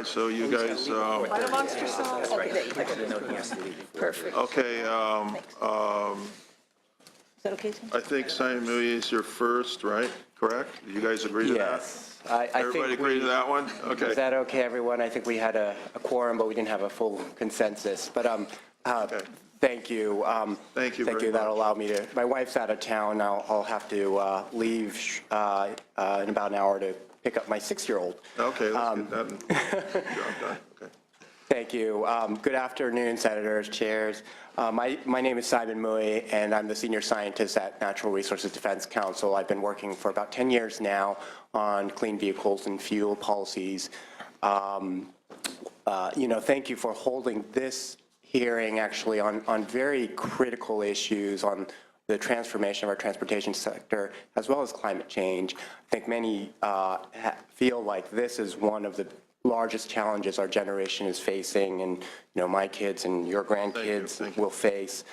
right, so you guys, Right amongst yourselves. Perfect. okay, Is that okay, Tim? I think Simon Mui is your first, right? Correct? You guys agree to that? Yes. I think Everybody agree to that one? Okay. Is that okay, everyone? I think we had a quorum, but we didn't have a full consensus. But thank you. Thank you very Thank you. That'll much. allow me to, my wife's out of town. I'll have to leave in about an hour to pick up my 6-year-old. Okay, let's get that job done. Okay. Thank you. Good afternoon, senators, chairs. My name is Simon Mui, and I'm the senior scientist at Natural Resources Defense Council. I've been working for about 10 years now on clean vehicles and fuel policies. Thank you for holding this hearing actually on very critical issues on the transformation of our transportation sector, as well as climate change. I think many feel like this is one of the largest challenges our generation is facing, and my kids and your grandkids will face.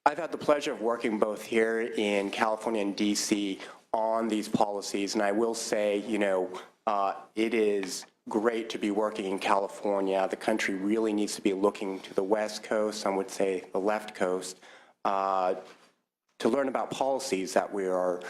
I've had the pleasure of working both here in California and DC on these policies, and I will say, it is great to be working in California. The country really needs to be looking to the West Coast, some would say the left coast, to learn about policies that we are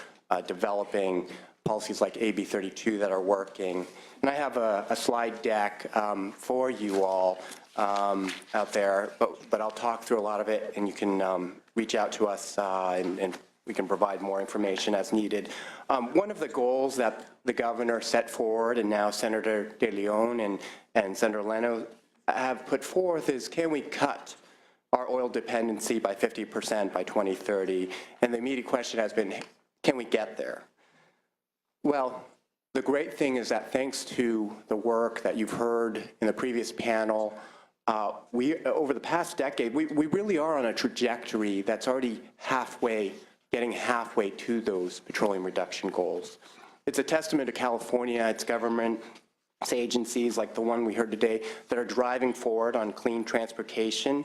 developing, policies like AB 32 that are working. And I have a slide deck for you all out there, but I'll talk through a lot of it, and you can reach out to us and we can provide more information as needed. One of the goals that the governor set forward, and now Senator De Leon and Senator Leno have put forth, is can we cut our oil dependency by 50% by 2030? And the immediate question has been, can we get there? Well, the great thing is that thanks to the work that you've heard in the previous panel, over the past decade, we really are on a trajectory that's already getting halfway to those petroleum reduction goals. It's a testament to California, its government, its agencies like the one we heard today that are driving forward on clean transportation.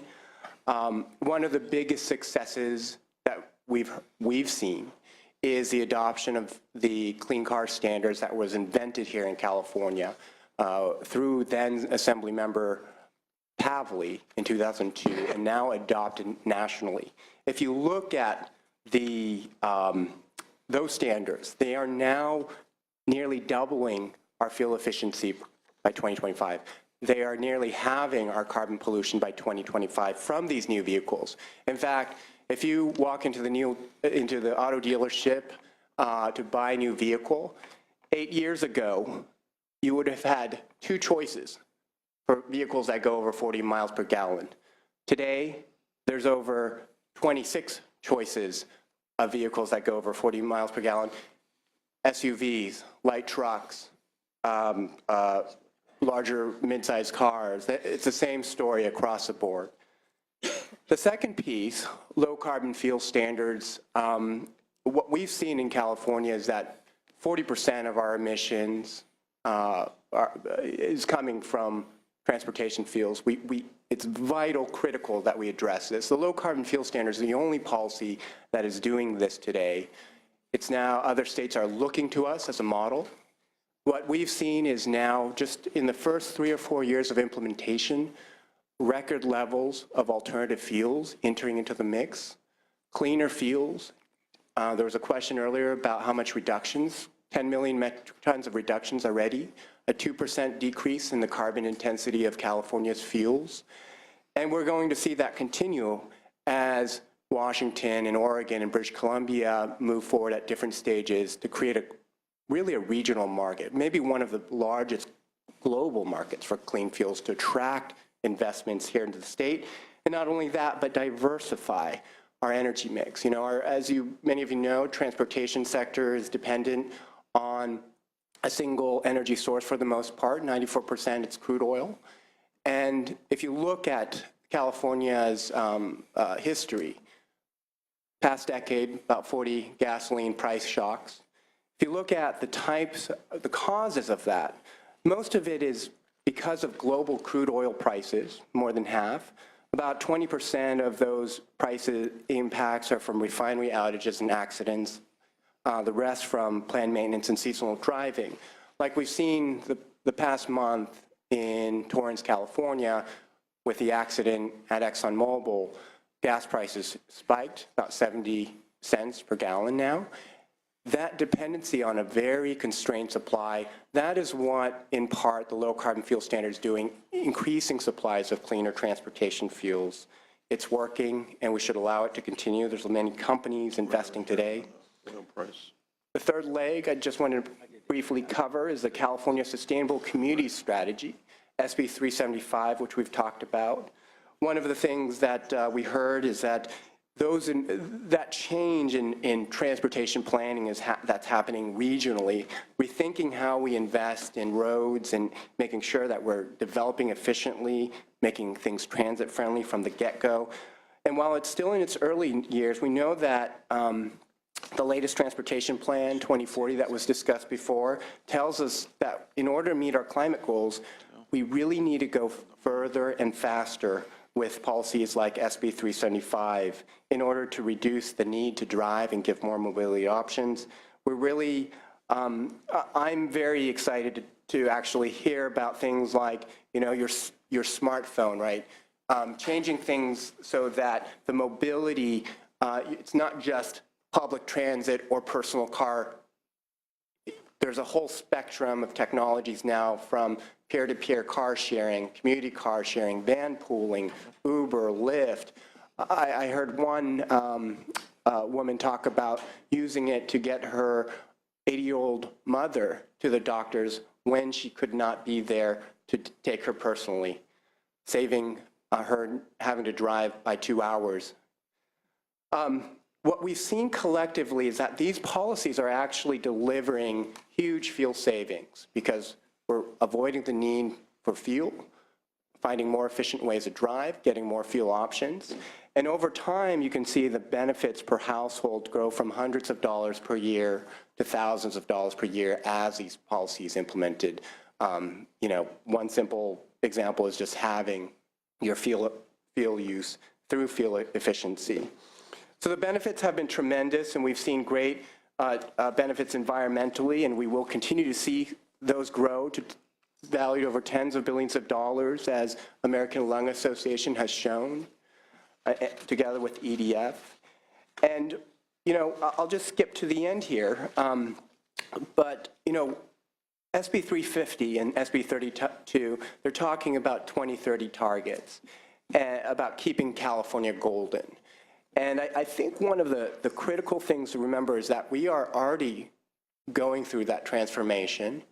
One of the biggest successes that we've seen is the adoption of the clean car standards that was invented here in California through then Assemblymember Pavley in 2002 and now adopted nationally. If you look at those standards, they are now nearly doubling our fuel efficiency by 2025. They are nearly halving our carbon pollution by 2025 from these new vehicles. In fact, if you walk into the auto dealership to buy a new vehicle, 8 years ago, you would have had 2 choices for vehicles that go over 40 miles per gallon. Today, there's over 26 choices of vehicles that go over 40 miles per gallon. SUVs, light trucks, larger mid-sized cars. It's the same story across the board. The second piece, low carbon fuel standards, what we've seen in California is that 40% of our emissions is coming from transportation fuels. It's vital, critical that we address this. The low carbon fuel standards are the only policy that is doing this today. It's now, other states are looking to us as a model. What we've seen is now, just in the first 3 or 4 years of implementation, record levels of alternative fuels entering into the mix, cleaner fuels. There was a question earlier about how much reductions, 10 million metric tons of reductions already, a 2% decrease in the carbon intensity of California's fuels. And we're going to see that continue as Washington and Oregon and British Columbia move forward at different stages to create really a regional market, maybe one of the largest global markets for clean fuels to attract investments here into the state. And not only that, but diversify our energy mix. As many of you know, transportation sector is dependent on a single energy source for the most part. 94% it's crude oil. And if you look at California's history, past decade, about 40 gasoline price shocks. If you look at the causes of that, most of it is because of global crude oil prices, more than half. About 20% of those prices impacts are from refinery outages and accidents. The rest from planned maintenance and seasonal driving. Like we've seen the past month, in Torrance, California, with the accident at ExxonMobil, gas prices spiked about 70 cents per gallon now. That dependency on a very constrained supply, that is what, in part, the low carbon fuel standard is doing, increasing supplies of cleaner transportation fuels. It's working, and we should allow it to continue. There's many companies investing today. The third leg I just wanted to briefly cover is the California Sustainable Community Strategy, SB 375, which we've talked about. One of the things that we heard is that that change in transportation planning that's happening regionally, rethinking how we invest in roads and making sure that we're developing efficiently, making things transit friendly from the get-go. And while it's still in its early years, we know that the latest transportation plan, 2040, that was discussed before, tells us that in order to meet our climate goals, we really need to go further and faster with policies like SB 375 in order to reduce the need to drive and give more mobility options. We're really, I'm very excited to actually hear about things like, you know, your smartphone, right? Changing things so that the mobility, it's not just public transit or personal car. There's a whole spectrum of technologies now, from peer-to-peer car sharing, community car sharing, van pooling, Uber, Lyft. I heard one woman talk about using it to get her 80-year-old mother to the doctors when she could not be there to take her personally, saving her having to drive by 2 hours. What we've seen collectively is that these policies are actually delivering huge fuel savings because we're avoiding the need for fuel, finding more efficient ways to drive, getting more fuel options. And over time, you can see the benefits per household grow from hundreds of dollars per year to thousands of dollars per year as these policies implemented. You know, one simple example is just having your fuel use through fuel efficiency. So the benefits have been tremendous, and we've seen great benefits environmentally, and we will continue to see those grow to valued over tens of billions of dollars, as American Lung Association has shown, together with EDF. And, you know, I'll just skip to the end here, but, you know, SB 350 and SB 32, they're talking about 2030 targets, about keeping California golden. And I think one of the critical things to remember is that we are already going through that transformation.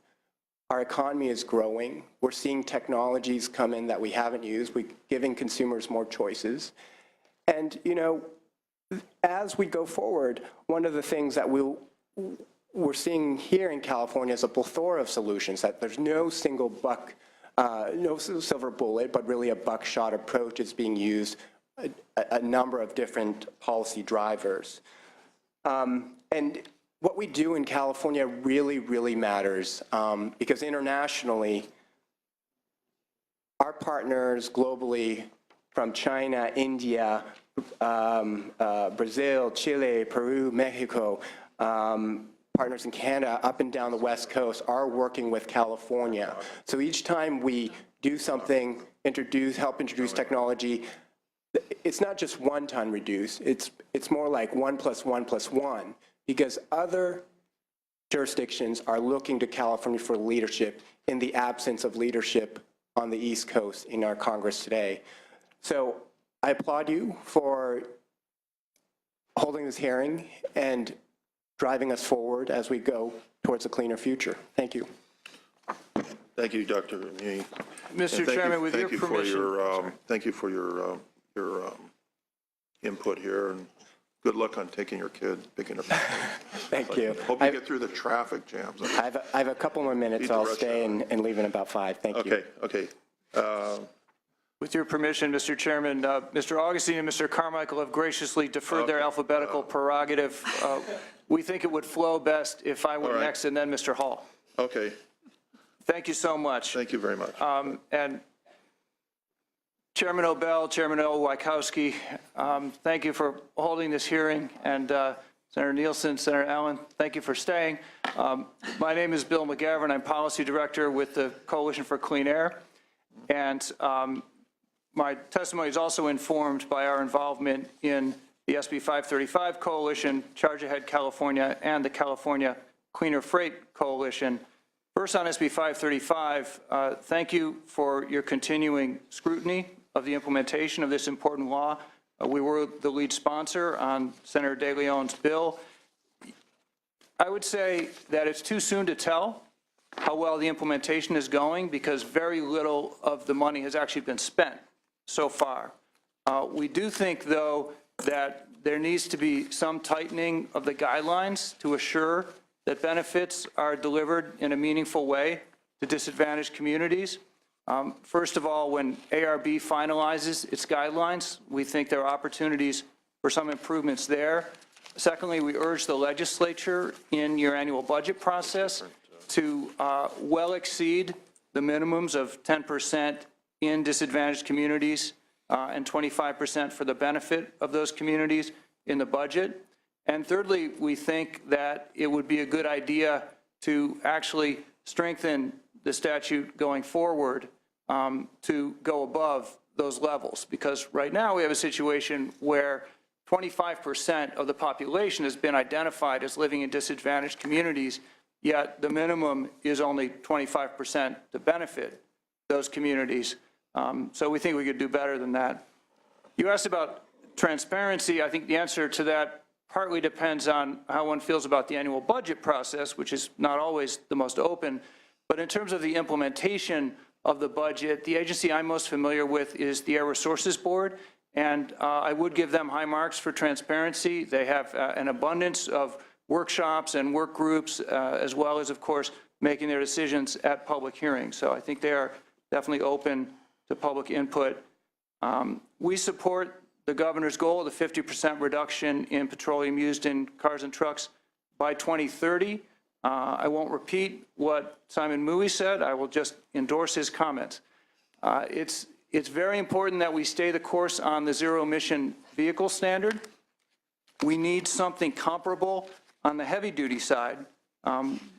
Our economy is growing. We're seeing technologies come in that we haven't used. We're giving consumers more choices. And, you know, as we go forward, one of the things that we're seeing here in California is a plethora of solutions, that there's no single no silver bullet, but really a buckshot approach is being used, a number of different policy drivers. And what we do in California really, really matters, because internationally, our partners globally, from China, India, Brazil, Chile, Peru, Mexico, partners in Canada, up and down the West Coast, are working with California. So each time we do something, help introduce technology, it's not just 1 ton reduce, it's more like 1 + 1 + 1, because other jurisdictions are looking to California for leadership in the absence of leadership on the East Coast in our Congress today. So I applaud you for holding this hearing and driving us forward as we go towards a cleaner future. Thank you. Thank you, Dr. Remy. Mr. Chairman, with your permission. Thank you for your input here, and good luck on taking your kid, picking up. Thank you. Hope you get through the traffic jams. I have a couple more minutes. I'll stay and leave in about 5. Thank you. Okay. With your permission, Mr. Chairman, Mr. Augustine and Mr. Carmichael have graciously deferred their alphabetical prerogative. We think it would flow best if I went next and then Mr. Hall. Okay. Thank you so much. Thank you very much. And Chairman Obell, Chairman L. Wachowski, thank you for holding this hearing, and Senator Nielsen, Senator Allen, thank you for staying. My name is Bill McGavran. I'm Policy Director with the Coalition for Clean Air. And my testimony is also informed by our involvement in the SB 535 Coalition, Charge Ahead California, and the California Cleaner Freight Coalition. First on SB 535, thank you for your continuing scrutiny of the implementation of this important law. We were the lead sponsor on Senator De Leon's bill. I would say that it's too soon to tell how well the implementation is going because very little of the money has actually been spent so far. We do think, though, that there needs to be some tightening of the guidelines to assure that benefits are delivered in a meaningful way to disadvantaged communities. First of all, when ARB finalizes its guidelines, we think there are opportunities for some improvements there. Secondly, we urge the legislature in your annual budget process to well exceed the minimums of 10% in disadvantaged communities and 25% for the benefit of those communities in the budget. And thirdly, we think that it would be a good idea to actually strengthen the statute going forward to go above those levels, because right now we have a situation where 25% of the population has been identified as living in disadvantaged communities, yet the minimum is only 25% to benefit those communities. So we think we could do better than that. You asked about transparency. I think the answer to that partly depends on how one feels about the annual budget process, which is not always the most open. But in terms of the implementation of the budget, the agency I'm most familiar with is the Air Resources Board, and I would give them high marks for transparency. They have an abundance of workshops and work groups, as well as, of course, making their decisions at public hearings. So I think they are definitely open to public input. We support the governor's goal of the 50% reduction in petroleum used in cars and trucks by 2030. I won't repeat what Simon Mui said. I will just endorse his comments. It's very important that we stay the course on the zero-emission vehicle standard. We need something comparable on the heavy-duty side,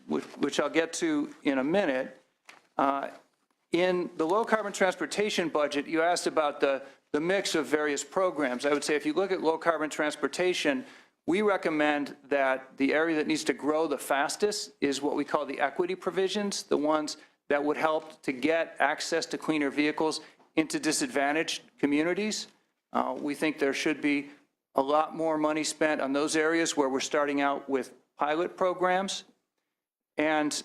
which I'll get to in a minute. In the low-carbon transportation budget, you asked about the mix of various programs. I would say if you look at low-carbon transportation, we recommend that the area that needs to grow the fastest is what we call the equity provisions, the ones that would help to get access to cleaner vehicles into disadvantaged communities. We think there should be a lot more money spent on those areas where we're starting out with pilot programs. And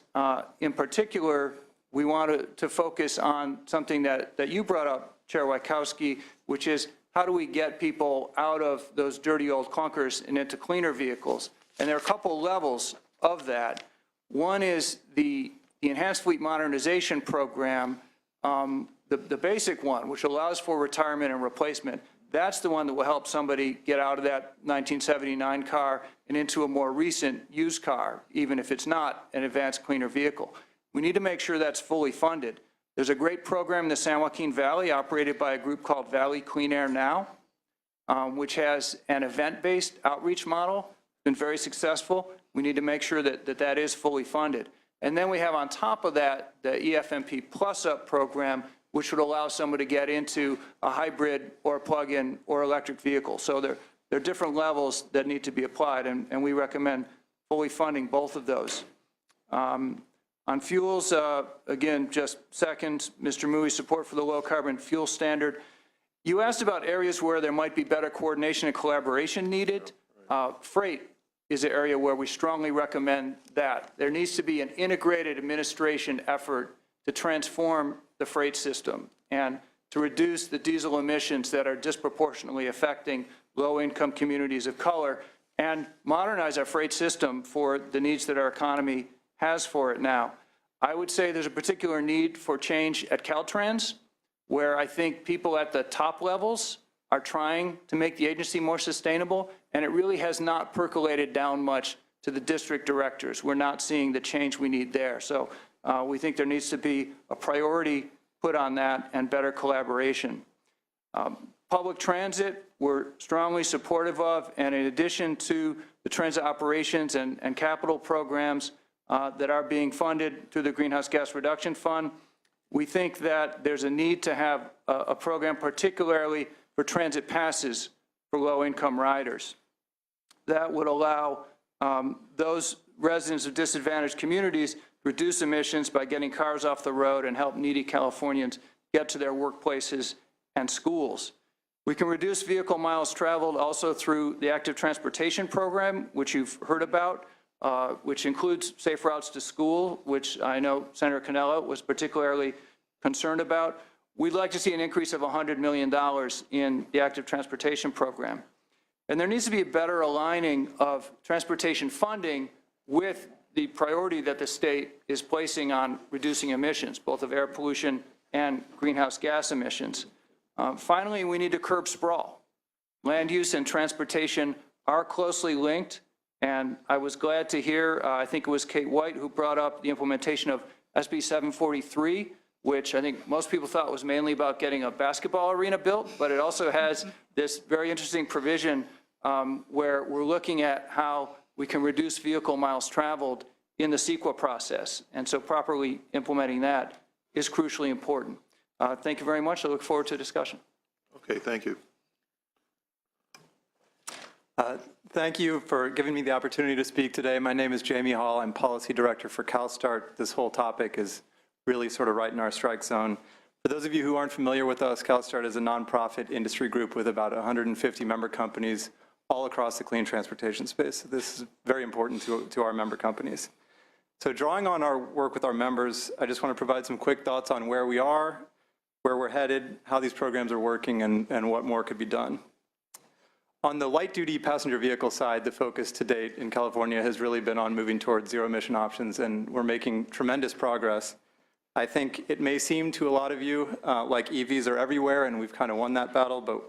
in particular, we want to focus on something that you brought up, Chair Wachowski, which is how do we get people out of those dirty old clunkers and into cleaner vehicles? And there are a couple levels of that. One is the Enhanced Fleet Modernization Program, the basic one, which allows for retirement and replacement. That's the one that will help somebody get out of that 1979 car and into a more recent used car, even if it's not an advanced cleaner vehicle. We need to make sure that's fully funded. There's a great program in the San Joaquin Valley operated by a group called Valley Clean Air Now, which has an event-based outreach model. It's been very successful. We need to make sure that is fully funded. And then we have on top of that the EFMP Plus Up program, which would allow someone to get into a hybrid or a plug-in or electric vehicle. So there are different levels that need to be applied, and we recommend fully funding both of those. On fuels, again, just seconds, Mr. Mui's support for the low-carbon fuel standard. You asked about areas where there might be better coordination and collaboration needed. Freight is an area where we strongly recommend that. There needs to be an integrated administration effort to transform the freight system and to reduce the diesel emissions that are disproportionately affecting low-income communities of color and modernize our freight system for the needs that our economy has for it now. I would say there's a particular need for change at Caltrans, where I think people at the top levels are trying to make the agency more sustainable, and it really has not percolated down much to the district directors. We're not seeing the change we need there. So we think there needs to be a priority put on that and better collaboration. Public transit, we're strongly supportive of, and in addition to the transit operations and capital programs that are being funded through the Greenhouse Gas Reduction Fund, we think that there's a need to have a program particularly for transit passes for low-income riders. That would allow those residents of disadvantaged communities reduce emissions by getting cars off the road and help needy Californians get to their workplaces and schools. We can reduce vehicle miles traveled also through the active transportation program, which you've heard about, which includes safe routes to school, which I know Senator Cannella was particularly concerned about. We'd like to see an increase of $100 million in the active transportation program. And there needs to be a better aligning of transportation funding with the priority that the state is placing on reducing emissions, both of air pollution and greenhouse gas emissions. Finally, we need to curb sprawl. Land use and transportation are closely linked, and I was glad to hear, I think it was Kate White who brought up the implementation of SB 743, which I think most people thought was mainly about getting a basketball arena built, but it also has this very interesting provision where we're looking at how we can reduce vehicle miles traveled in the CEQA process. And so properly implementing that is crucially important. Thank you very much. I look forward to discussion. Okay, thank you. Thank you for giving me the opportunity to speak today. My name is Jamie Hall. I'm Policy Director for CalSTART. This whole topic is really sort of right in our strike zone. For those of you who aren't familiar with us, CalSTART is a nonprofit industry group with about 150 member companies all across the clean transportation space. So this is very important to our member companies. So drawing on our work with our members, I just want to provide some quick thoughts on where we are, where we're headed, how these programs are working, and what more could be done. On the light-duty passenger vehicle side, the focus to date in California has really been on moving towards zero-emission options, and we're making tremendous progress. I think it may seem to a lot of you like EVs are everywhere, and we've kind of won that battle, but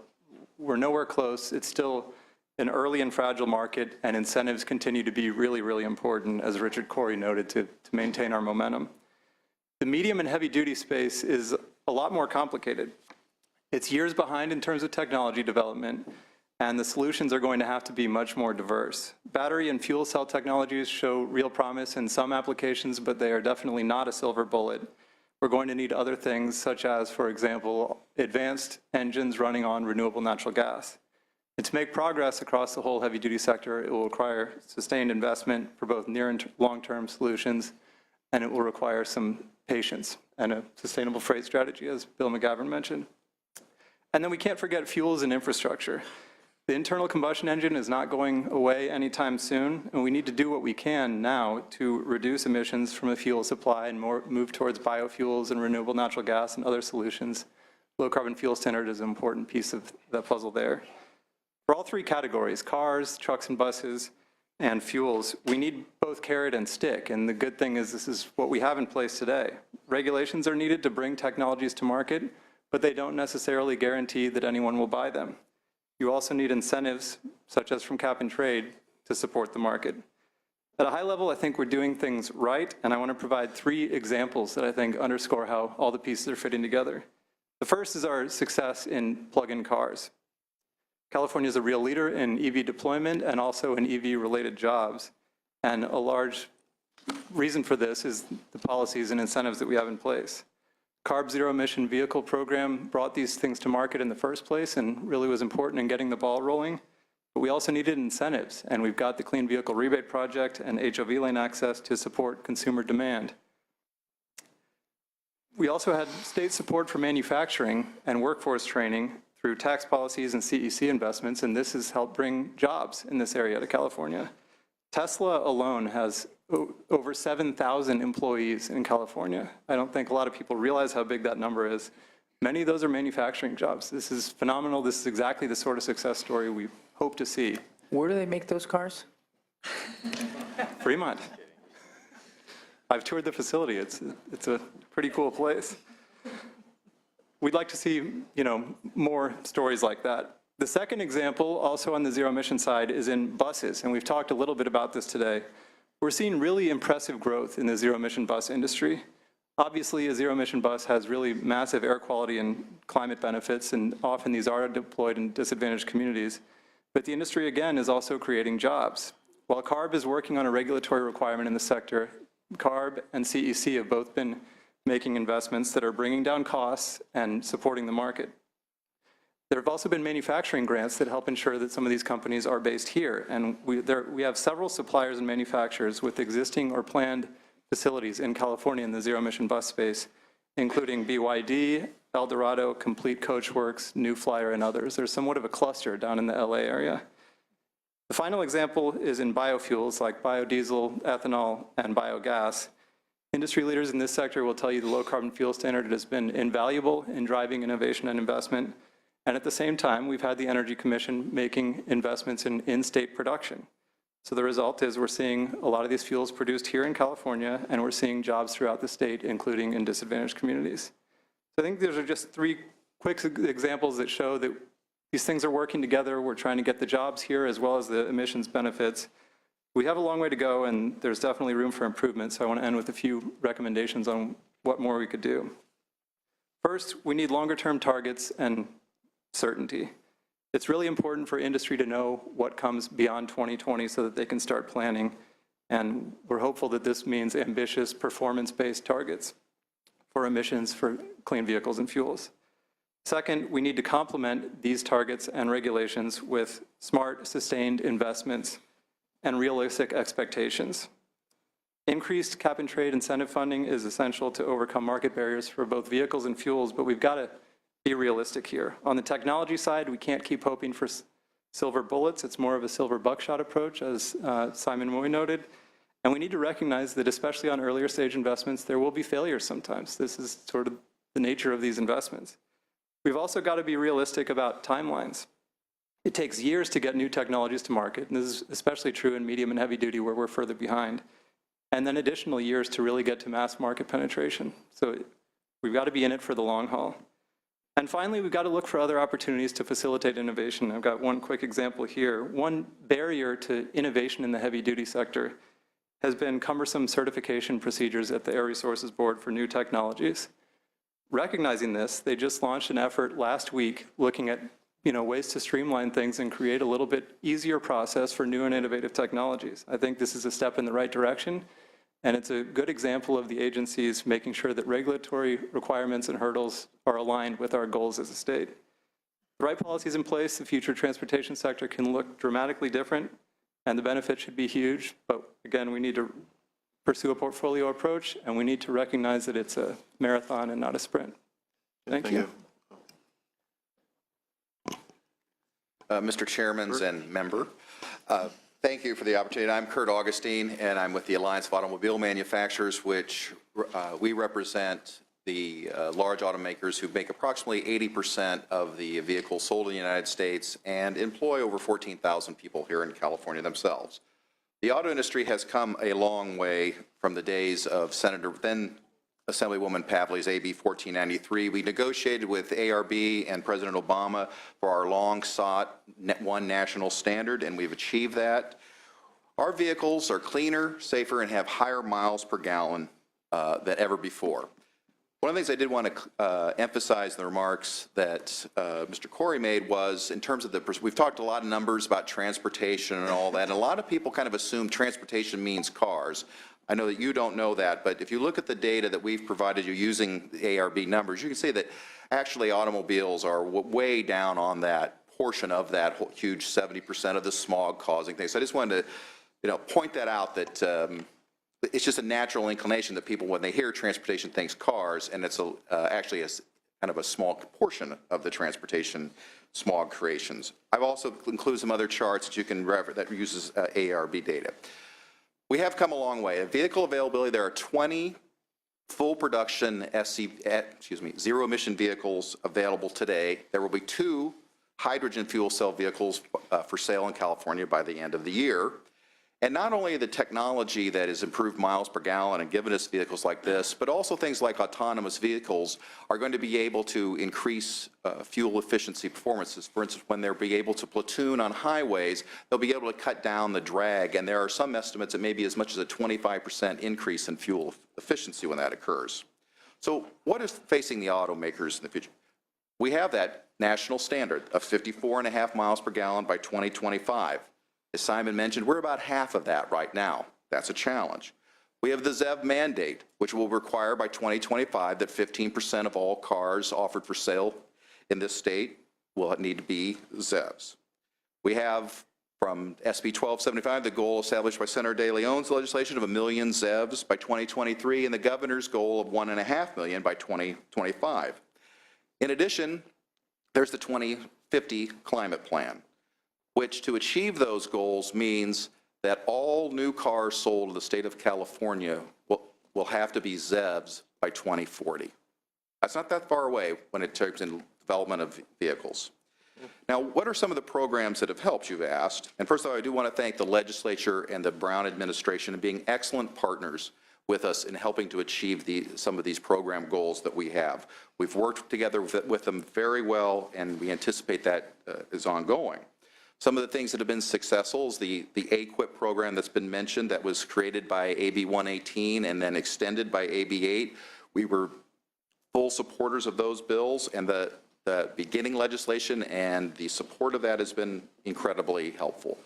we're nowhere close. It's still an early and fragile market, and incentives continue to be really, really important, as Richard Corey noted, to maintain our momentum. The medium and heavy-duty space is a lot more complicated. It's years behind in terms of technology development, and the solutions are going to have to be much more diverse. Battery and fuel cell technologies show real promise in some applications, but they are definitely not a silver bullet. We're going to need other things, such as, for example, advanced engines running on renewable natural gas. And to make progress across the whole heavy-duty sector, it will require sustained investment for both near and long-term solutions, and it will require some patience and a sustainable freight strategy, as Bill McGavin mentioned. And then we can't forget fuels and infrastructure. The internal combustion engine is not going away anytime soon, and we need to do what we can now to reduce emissions from a fuel supply and move towards biofuels and renewable natural gas and other solutions. Low-carbon fuel standard is an important piece of the puzzle there. For all three categories, cars, trucks and buses, and fuels, we need both carrot and stick, and the good thing is this is what we have in place today. Regulations are needed to bring technologies to market, but they don't necessarily guarantee that anyone will buy them. You also need incentives, such as from cap and trade, to support the market. At a high level, I think we're doing things right, and I want to provide 3 examples that I think underscore how all the pieces are fitting together. The first is our success in plug-in cars. California is a real leader in EV deployment and also in EV-related jobs, and a large reason for this is the policies and incentives that we have in place. CARB Zero Emission Vehicle Program brought these things to market in the first place and really was important in getting the ball rolling. But we also needed incentives, and we've got the Clean Vehicle Rebate Project and HOV lane access to support consumer demand. We also had state support for manufacturing and workforce training through tax policies and CEC investments, and this has helped bring jobs in this area to California. Tesla alone has over 7,000 employees in California. I don't think a lot of people realize how big that number is. Many of those are manufacturing jobs. This is phenomenal. This is exactly the sort of success story we hope to see. Where do they make those cars? Fremont. I've toured the facility. It's a pretty cool place. We'd like to see, more stories like that. The second example, also on the zero emission side, is in buses, and we've talked a little bit about this today. We're seeing really impressive growth in the zero emission bus industry. Obviously, a zero-emission bus has really massive air quality and climate benefits, and often these are deployed in disadvantaged communities. But the industry, again, is also creating jobs. While CARB is working on a regulatory requirement in the sector, CARB and CEC have both been making investments that are bringing down costs and supporting the market. There have also been manufacturing grants that help ensure that some of these companies are based here. And we have several suppliers and manufacturers with existing or planned facilities in California in the zero-emission bus space, including BYD, Eldorado, Complete Coachworks, New Flyer, and others. There's somewhat of a cluster down in the LA area. The final example is in biofuels like biodiesel, ethanol, and biogas. Industry leaders in this sector will tell you the low-carbon fuel standard has been invaluable in driving innovation and investment. And at the same time, we've had the Energy Commission making investments in in-state production. So the result is we're seeing a lot of these fuels produced here in California, and we're seeing jobs throughout the state, including in disadvantaged communities. So I think those are just three quick examples that show that these things are working together. We're trying to get the jobs here as well as the emissions benefits. We have a long way to go, and there's definitely room for improvement, so I want to end with a few recommendations on what more we could do. First, we need longer-term targets and certainty. It's really important for industry to know what comes beyond 2020 so that they can start planning, and we're hopeful that this means ambitious performance-based targets for emissions for clean vehicles and fuels. Second, we need to complement these targets and regulations with smart, sustained investments and realistic expectations. Increased cap and trade incentive funding is essential to overcome market barriers for both vehicles and fuels, but we've got to be realistic here. On the technology side, we can't keep hoping for silver bullets. It's more of a silver buckshot approach, as Simon Moy noted. And we need to recognize that, especially on earlier stage investments, there will be failures sometimes. This is sort of the nature of these investments. We've also got to be realistic about timelines. It takes years to get new technologies to market, and this is especially true in medium and heavy duty where we're further behind, and then additional years to really get to mass market penetration. So we've got to be in it for the long haul. And finally, we've got to look for other opportunities to facilitate innovation. I've got one quick example here. One barrier to innovation in the heavy duty sector has been cumbersome certification procedures at the Air Resources Board for new technologies. Recognizing this, they just launched an effort last week looking at ways to streamline things and create a little bit easier process for new and innovative technologies. I think this is a step in the right direction, and it's a good example of the agencies making sure that regulatory requirements and hurdles are aligned with our goals as a state. The right policies in place, the future transportation sector can look dramatically different, and the benefit should be huge, but again, we need to pursue a portfolio approach, and we need to recognize that it's a marathon and not a sprint. Thank you. Mr. Chairman and member, thank you for the opportunity. I'm Kurt Augustine, and I'm with the Alliance of Automobile Manufacturers, which we represent the large automakers who make approximately 80% of the vehicles sold in the United States and employ over 14,000 people here in California themselves. The auto industry has come a long way from the days of then Assemblywoman Pavley's AB 1493. We negotiated with ARB and President Obama for our long-sought one national standard, and we've achieved that. Our vehicles are cleaner, safer, and have higher miles per gallon than ever before. One of the things I did want to emphasize in the remarks that Mr. Corey made was in terms of we've talked a lot of numbers about transportation and all that, and a lot of people kind of assume transportation means cars. I know that you don't know that, but if you look at the data that we've provided you using the ARB numbers, you can see that actually automobiles are way down on that portion of that huge 70% of the smog causing things. So I just wanted to point that out, that it's just a natural inclination that people, when they hear transportation, think cars, and it's actually a kind of a small portion of the transportation smog creations. I've also included some other charts that you can refer that uses ARB data. We have come a long way. Vehicle availability, there are 20 full production zero-emission vehicles available today. There will be 2 hydrogen fuel cell vehicles for sale in California by the end of the year. And not only the technology that has improved miles per gallon and given us vehicles like this, but also things like autonomous vehicles are going to be able to increase fuel efficiency performances. For instance, when they'll be able to platoon on highways, they'll be able to cut down the drag, and there are some estimates that maybe as much as a 25% increase in fuel efficiency when that occurs. So what is facing the automakers in the future? We have that national standard of 54.5 miles per gallon by 2025. As Simon mentioned, we're about half of that right now. That's a challenge. We have the ZEV mandate, which will require by 2025 that 15% of all cars offered for sale in this state will need to be ZEVs. We have from SB 1275 the goal established by Senator De Leon's legislation of 1 million ZEVs by 2023 and the governor's goal of 1.5 million by 2025. In addition, there's the 2050 climate plan, which to achieve those goals means that all new cars sold in the state of California will have to be ZEVs by 2040. That's not that far away when it comes in development of vehicles. Now, what are some of the programs that have helped, you've asked? And first of all, I do want to thank the legislature and the Brown administration for being excellent partners with us in helping to achieve some of these program goals that we have. We've worked together with them very well, and we anticipate that is ongoing. Some of the things that have been successful is the AQIP program that's been mentioned that was created by AB 118 and then extended by AB 8. We were full supporters of those bills, and the beginning legislation and the support of that has been incredibly helpful.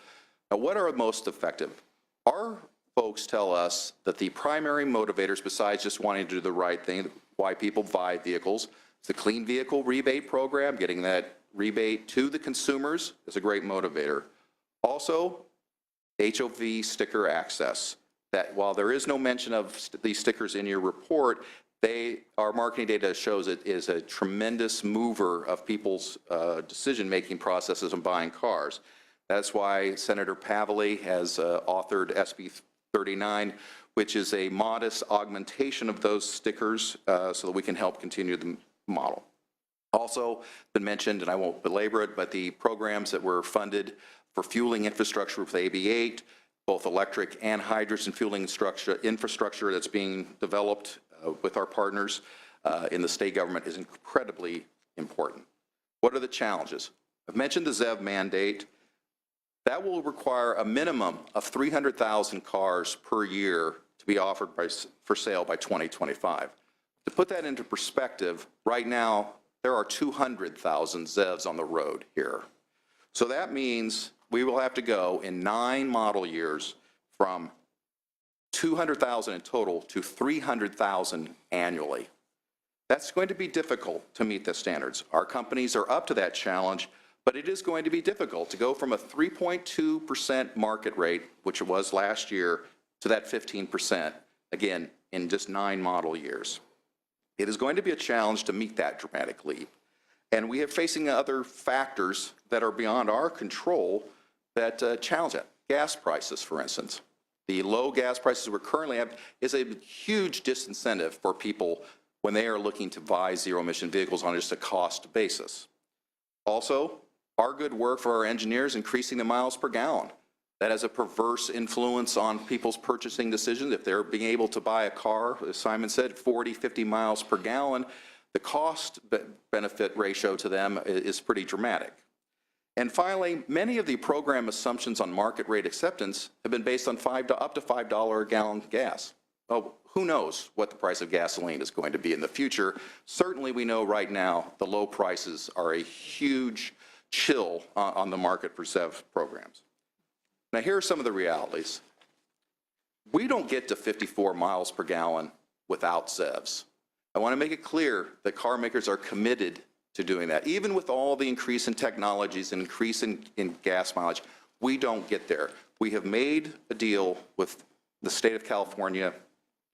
Now, what are most effective? Our folks tell us that the primary motivators, besides just wanting to do the right thing, why people buy vehicles, is the Clean Vehicle Rebate Program, getting that rebate to the consumers is a great motivator. Also, HOV sticker access, that while there is no mention of these stickers in your report, our marketing data shows it is a tremendous mover of people's decision-making processes in buying cars. That's why Senator Pavley has authored SB 39, which is a modest augmentation of those stickers so that we can help continue the model. Also been mentioned, and I won't belabor it, but the programs that were funded for fueling infrastructure with AB 8, both electric and hydrogen fueling infrastructure that's being developed with our partners in the state government is incredibly important. What are the challenges? I've mentioned the ZEV mandate. That will require a minimum of 300,000 cars per year to be offered for sale by 2025. To put that into perspective, right now, there are 200,000 ZEVs on the road here. So that means we will have to go in 9 model years from 200,000 in total to 300,000 annually. That's going to be difficult to meet the standards. Our companies are up to that challenge, but it is going to be difficult to go from a 3.2% market rate, which it was last year, to that 15%, again, in just 9 model years. It is going to be a challenge to meet that dramatic leap. And we are facing other factors that are beyond our control that challenge it. Gas prices, for instance. The low gas prices we currently have is a huge disincentive for people when they are looking to buy zero-emission vehicles on just a cost basis. Also, our good work for our engineers increasing the miles per gallon. That has a perverse influence on people's purchasing decisions. If they're being able to buy a car, as Simon said, 40, 50 miles per gallon, the cost-benefit ratio to them is pretty dramatic. And finally, many of the program assumptions on market rate acceptance have been based on up to $5 a gallon gas. Oh, who knows what the price of gasoline is going to be in the future. Certainly we know right now the low prices are a huge chill on the market for ZEV programs. Now, here are some of the realities. We don't get to 54 miles per gallon without ZEVs. I want to make it clear that car makers are committed to doing that. Even with all the increase in technologies and increase in gas mileage, we don't get there. We have made a deal with the state of California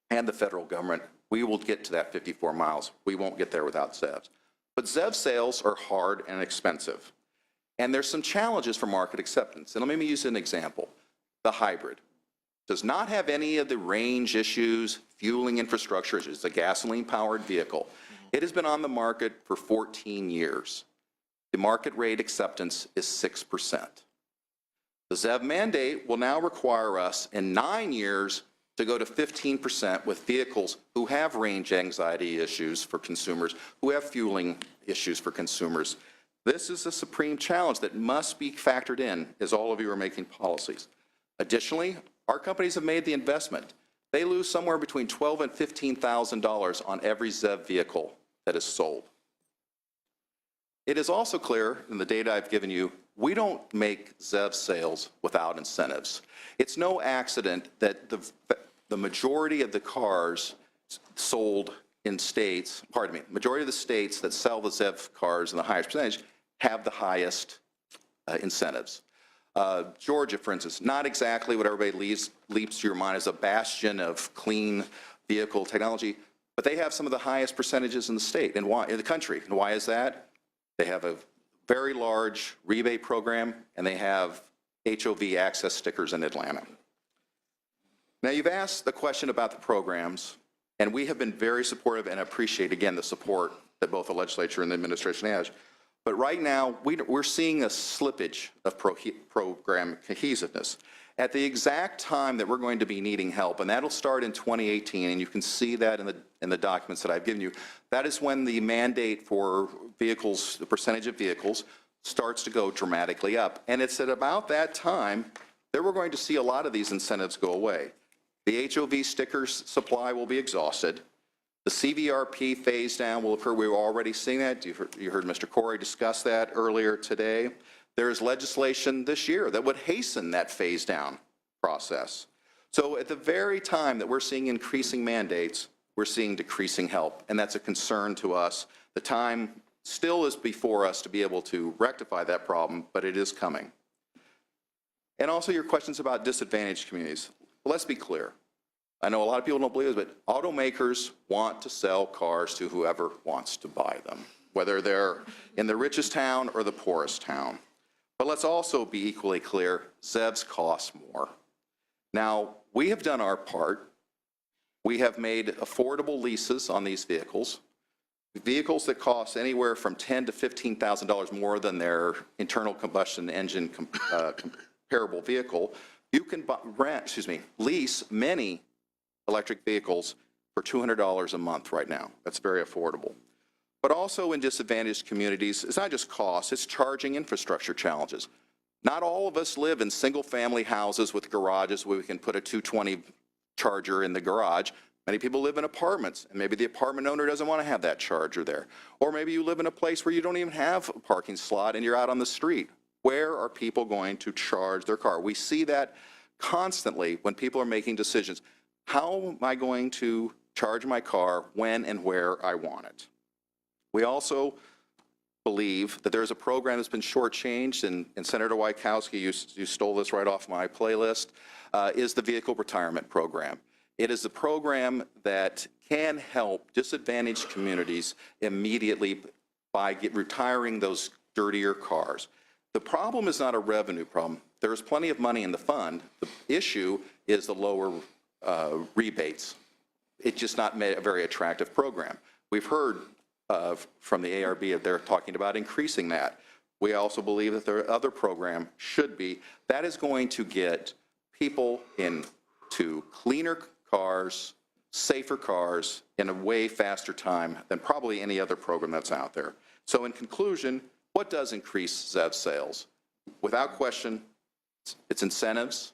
and the federal government. We will get to that 54 miles. We won't get there without ZEVs. But ZEV sales are hard and expensive. And there's some challenges for market acceptance. And let me use an example. The hybrid does not have any of the range issues, fueling infrastructure. It's a gasoline-powered vehicle. It has been on the market for 14 years. The market rate acceptance is 6%. The ZEV mandate will now require us in 9 years to go to 15% with vehicles who have range anxiety issues for consumers, who have fueling issues for consumers. This is a supreme challenge that must be factored in as all of you are making policies. Additionally, our companies have made the investment they lose somewhere between $12,000 and $15,000 on every ZEV vehicle that is sold. It is also clear in the data I've given you, we don't make ZEV sales without incentives. It's no accident that the majority of the cars sold in states, pardon me, majority of the states that sell the ZEV cars in the highest percentage have the highest incentives. Georgia, for instance, not exactly what everybody leaps to your mind as a bastion of clean vehicle technology, but they have some of the highest percentages in the state and in the country. And why is that? They have a very large rebate program, and they have HOV access stickers in Atlanta. Now, you've asked the question about the programs, and we have been very supportive and appreciate, again, the support that both the legislature and the administration has. But right now, we're seeing a slippage of program cohesiveness. At the exact time that we're going to be needing help, and that'll start in 2018, and you can see that in the documents that I've given you, that is when the mandate for vehicles, the percentage of vehicles, starts to go dramatically up. And it's at about that time that we're going to see a lot of these incentives go away. The HOV stickers supply will be exhausted. The CVRP phase down will occur. We're already seeing that. You heard Mr. Corey discuss that earlier today. There is legislation this year that would hasten that phase down process. So at the very time that we're seeing increasing mandates, we're seeing decreasing help, and that's a concern to us. The time still is before us to be able to rectify that problem, but it is coming. And also your questions about disadvantaged communities. Let's be clear. I know a lot of people don't believe this, but automakers want to sell cars to whoever wants to buy them, whether they're in the richest town or the poorest town. But let's also be equally clear, ZEVs cost more. Now, we have done our part. We have made affordable leases on these vehicles. Vehicles that cost anywhere from $10,000 to $15,000 more than their internal combustion engine comparable vehicle, you can lease many electric vehicles for $200 a month right now. That's very affordable. But also in disadvantaged communities, it's not just cost, it's charging infrastructure challenges. Not all of us live in single-family houses with garages where we can put a 220 charger in the garage. Many people live in apartments, and maybe the apartment owner doesn't want to have that charger there. Or maybe you live in a place where you don't even have a parking slot and you're out on the street. Where are people going to charge their car? We see that constantly when people are making decisions. How am I going to charge my car when and where I want it? We also believe that there's a program that's been shortchanged, and Senator Wieckowski, you stole this right off my playlist, is the Vehicle Retirement Program. It is a program that can help disadvantaged communities immediately by retiring those dirtier cars. The problem is not a revenue problem. There's plenty of money in the fund. The issue is the lower rebates. It's just not a very attractive program. We've heard from the ARB that they're talking about increasing that. We also believe that their other program should be. That is going to get people into cleaner cars, safer cars in a way faster time than probably any other program that's out there. So in conclusion, what does increase ZEV sales? Without question, it's incentives.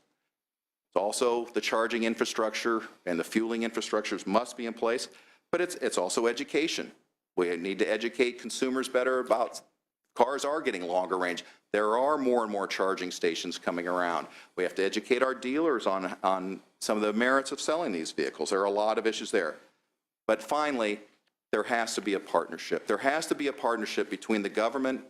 It's also the charging infrastructure and the fueling infrastructures must be in place, but it's also education. We need to educate consumers better about cars are getting longer range. There are more and more charging stations coming around. We have to educate our dealers on some of the merits of selling these vehicles. There are a lot of issues there. But finally, there has to be a partnership. There has to be a partnership between the government,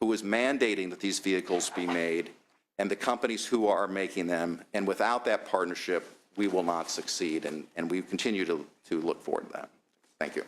who is mandating that these vehicles be made, and the companies who are making them. And without that partnership, we will not succeed. And we continue to look forward to that. Thank you.